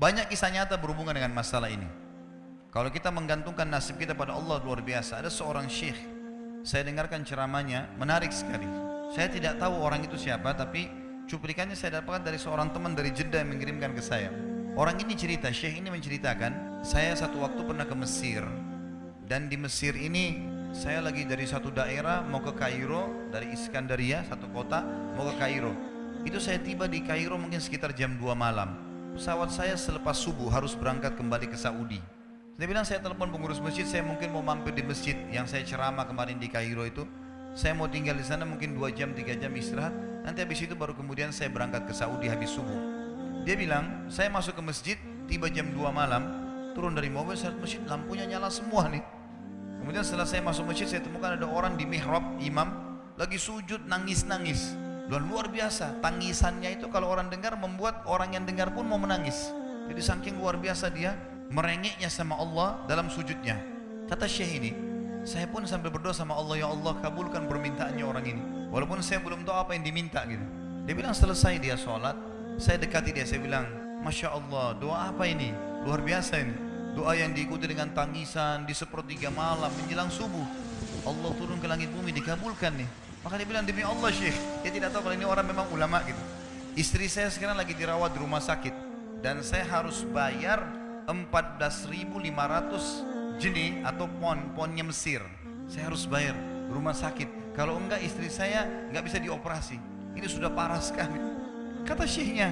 Banyak kisah nyata berhubungan dengan masalah ini. Kalau kita menggantungkan nasib kita pada Allah luar biasa. Ada seorang syekh, saya dengarkan ceramahnya, menarik sekali. Saya tidak tahu orang itu siapa, tapi cuplikannya saya dapatkan dari seorang teman dari Jeddah yang mengirimkan ke saya. Orang ini cerita, syekh ini menceritakan, saya satu waktu pernah ke Mesir. Dan di Mesir ini, saya lagi dari satu daerah mau ke Kairo, dari Iskandaria, satu kota, mau ke Kairo. Itu saya tiba di Kairo mungkin sekitar jam 2 malam. Pesawat saya selepas subuh harus berangkat kembali ke Saudi. Dia bilang, saya telepon pengurus masjid, saya mungkin mau mampir di masjid yang saya ceramah kemarin di Kairo itu. Saya mau tinggal di sana mungkin 2 jam, 3 jam istirahat. Nanti habis itu baru kemudian saya berangkat ke Saudi habis subuh. Dia bilang, saya masuk ke masjid, tiba jam 2 malam, turun dari mobil, saya lihat masjid lampunya nyala semua nih. Kemudian setelah saya masuk masjid, saya temukan ada orang di mihrab, imam, lagi sujud nangis-nangis. Dan luar biasa, tangisannya itu kalau orang dengar membuat orang yang dengar pun mau menangis. Jadi saking luar biasa dia merengeknya sama Allah dalam sujudnya. Kata syekh ini, saya pun sambil berdoa sama Allah, ya Allah kabulkan permintaannya orang ini. Walaupun saya belum tahu apa yang diminta gitu. Dia bilang selesai dia sholat, saya dekati dia, saya bilang, Masya Allah, doa apa ini? Luar biasa ini. Doa yang diikuti dengan tangisan di sepertiga malam menjelang subuh. Allah turun ke langit bumi, dikabulkan nih. Maka dia bilang, demi Allah syekh, dia tidak tahu kalau ini orang memang ulama gitu. Istri saya sekarang lagi dirawat di rumah sakit dan saya harus bayar 14.500 jenih atau ponnya Mesir. Saya harus bayar rumah sakit. Kalau enggak istri saya enggak bisa dioperasi. Ini sudah parah sekali. Kata syekhnya,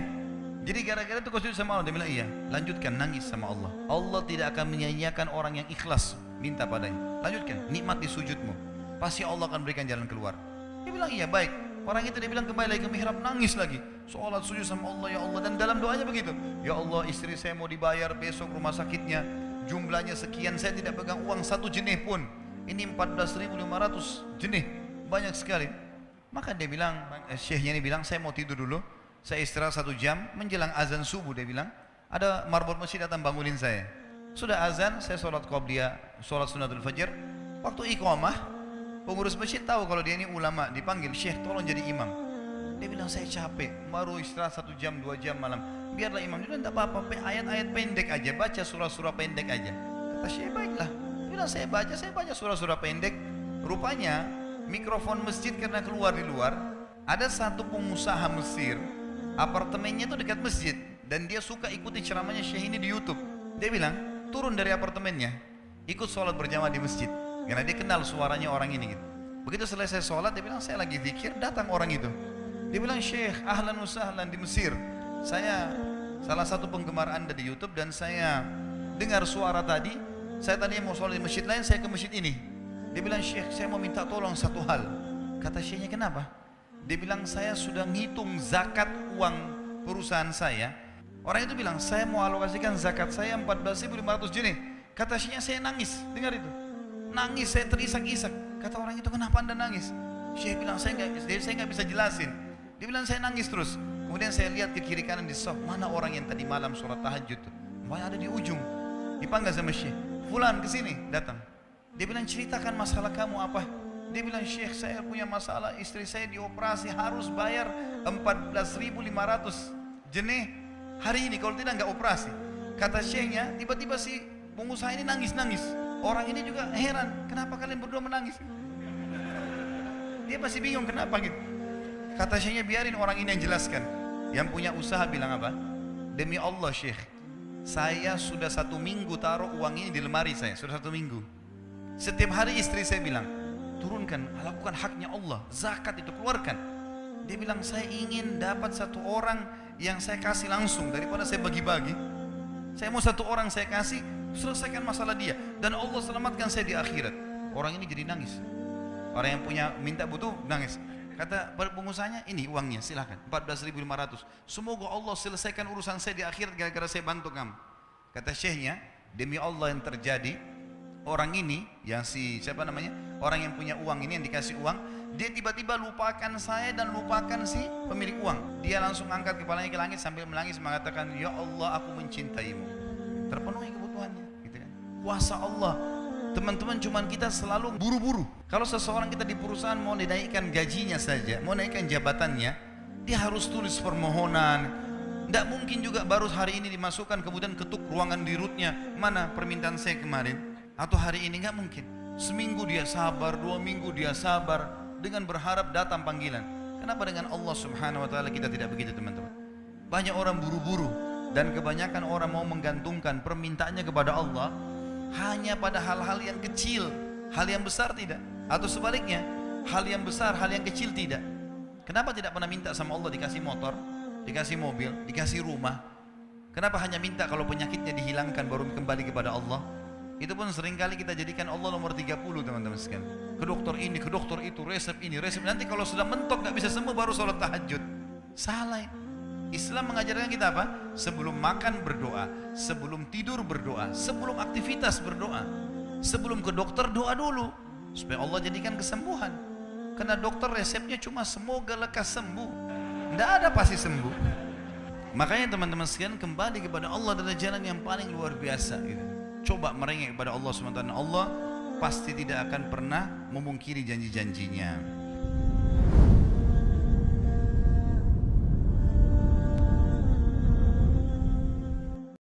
jadi gara-gara itu kau sujud sama Allah. Dia bilang, iya, lanjutkan nangis sama Allah. Allah tidak akan menyia-nyiakan orang yang ikhlas minta padanya. Lanjutkan, nikmat di sujudmu, pasti Allah akan berikan jalan keluar. Dia bilang, iya baik. Orang itu dia bilang kembali lagi ke mihrab, nangis lagi, sholat sujud sama Allah, ya Allah. Dan dalam doanya begitu, ya Allah istri saya mau dibayar besok rumah sakitnya, jumlahnya sekian, saya tidak pegang uang 1 jenih pun. Ini 14.500 jenih, banyak sekali. Maka dia bilang, syekhnya ini bilang, saya mau tidur dulu, saya istirahat 1 jam, menjelang azan subuh dia bilang, ada marbot masjid datang bangunin saya. Sudah azan, saya sholat qobliyah, sholat sunatul fajr. Waktu iqamah, pengurus masjid tahu kalau dia ini ulama, dipanggil, syekh tolong jadi imam. Dia bilang, saya capek, baru istirahat 1 jam, 2 jam malam, biarlah imam. Dia bilang, tak apa-apa, ayat-ayat pendek aja, baca surah-surah pendek aja. Kata syekh, baiklah. Dia bilang, saya baca surah-surah pendek. Rupanya mikrofon masjid karena keluar di luar, ada satu pengusaha Mesir, apartemennya itu dekat masjid, dan dia suka ikuti ceramahnya syekh ini di YouTube. Dia bilang, turun dari apartemennya, ikut sholat berjamaah di masjid, karena dia kenal suaranya orang ini gitu. Begitu selesai sholat, dia bilang, saya lagi zikir, datang orang itu. Dia bilang, syekh, ahlan wa sahlan di Mesir, saya salah satu penggemar anda di YouTube, dan saya dengar suara tadi, saya tadinya mau sholat di masjid lain, saya ke masjid ini. Dia bilang, syekh, saya mau minta tolong satu hal. Kata syekhnya, kenapa? Dia bilang, saya sudah ngitung zakat uang perusahaan saya. Orang itu bilang, saya mau alokasikan zakat saya 14.500 jenih. Kata syekhnya, saya nangis, dengar itu. Nangis, saya terisak-isak. Kata orang itu, kenapa anda nangis? Syekh bilang, saya nggak bisa jelasin. Dia bilang, saya nangis terus. Kemudian saya lihat ke kiri kanan di soft, mana orang yang tadi malam sholat tahajud tuh? Ada di ujung. Dipanggil sama syekh, fulan kesini, datang. Dia bilang, ceritakan masalah kamu apa? Dia bilang, syekh, saya punya masalah, istri saya dioperasi, harus bayar 14.500 jenih hari ini, kalau tidak nggak operasi. Kata syekhnya, tiba-tiba si pengusaha ini nangis-nangis. Orang ini juga heran, kenapa kalian berdua menangis? Dia masih bingung kenapa gitu. Kata syekhnya, biarin orang ini yang jelaskan. Yang punya usaha bilang apa? Demi Allah syekh, saya sudah 1 minggu taruh uang ini di lemari saya, sudah 1 minggu. Setiap hari istri saya bilang, turunkan, lakukan haknya Allah, zakat itu keluarkan. Dia bilang, saya ingin dapat 1 orang yang saya kasih langsung daripada saya bagi-bagi. Saya mau 1 orang saya kasih, selesaikan masalah dia, dan Allah selamatkan saya di akhirat. Orang ini jadi nangis. Orang yang punya minta butuh nangis. Kata pengusahanya, ini uangnya silahkan, 14.500. Semoga Allah selesaikan urusan saya di akhirat gara-gara saya bantu kamu. Kata syekhnya, demi Allah yang terjadi, orang ini yang siapa namanya, orang yang punya uang ini yang dikasih uang, dia tiba-tiba lupakan saya dan lupakan si pemilik uang. Dia langsung angkat kepalanya ke langit sambil menangis mengatakan, ya Allah, aku mencintaimu. Terpenuhi kebutuhannya, gitu kan. Kuasa Allah. Teman-teman, cuman kita selalu buru-buru. Kalau seseorang kita di perusahaan mau dinaikkan gajinya saja, mau naikkan jabatannya, dia harus tulis permohonan, Tidak mungkin juga baru hari ini dimasukkan kemudian ketuk ruangan di rootnya, mana permintaan saya kemarin atau hari ini, nggak mungkin. Seminggu dia sabar, 2 minggu dia sabar dengan berharap datang panggilan. Kenapa dengan Allah Subhanahu wa taala kita tidak begitu, teman-teman? Banyak orang buru-buru dan kebanyakan orang mau menggantungkan permintaannya kepada Allah hanya pada hal-hal yang kecil, hal yang besar tidak, atau sebaliknya, hal yang besar, hal yang kecil tidak. Kenapa tidak pernah minta sama Allah dikasih motor, dikasih mobil, dikasih rumah? Kenapa hanya minta kalau penyakitnya dihilangkan baru kembali kepada Allah? Itu pun seringkali kita jadikan Allah nomor 30, teman-teman sekalian. Ke dokter ini, ke dokter itu, resep ini, resep. Nanti kalau sudah mentok gak bisa sembuh baru sholat tahajud. Salah. Islam mengajarkan kita apa? Sebelum makan berdoa, sebelum tidur berdoa, sebelum aktivitas berdoa, sebelum ke dokter doa dulu supaya Allah jadikan kesembuhan. Karena dokter resepnya cuma semoga lekas sembuh. Tidak ada pasti sembuh. Makanya teman-teman sekalian, kembali kepada Allah adalah jalan yang paling luar biasa gitu. Coba merengek kepada Allah SWT. Allah pasti tidak akan pernah memungkiri janji-janjinya.